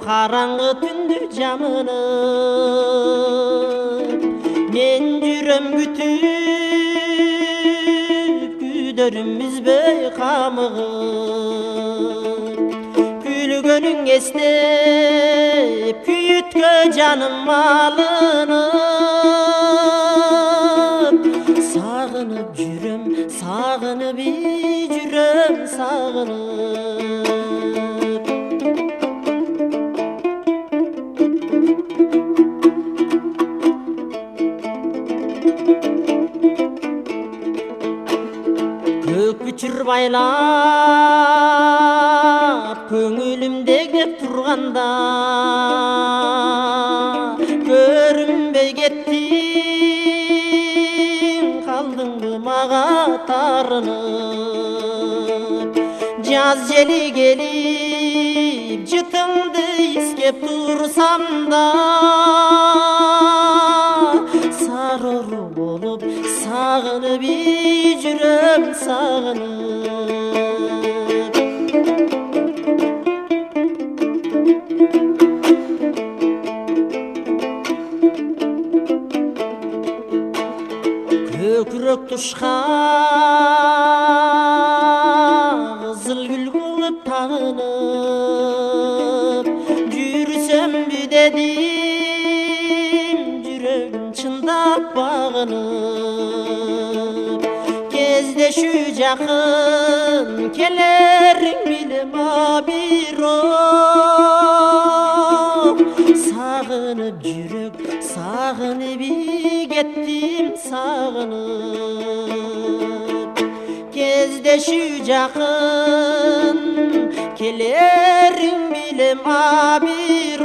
Қараңғы түнді жамылып мен жүрем күтіп күйдөрүм үзбөй камыгып күлгөнүң эстеп күйүткө жаным алынып сагынып жүрөм сагынып жүрөм сагынып көк бүчүр байлап көңүлүмде кеп турганда көрүнбөй кеттиң калдыңбы мага тарынып жаз жели келип жытыңды искеп турсам да сарору болуп сагынып жүрөм сагынып көкүрөк тушка кызыл гүл кылып тагынып жүрсөмбү дедим жүрөгүм чындап багынып кездешүү жакын келериң билем бирок сагынып жүрөк сагынып кеттим сагынып кездешүү жакын келериң билем бирок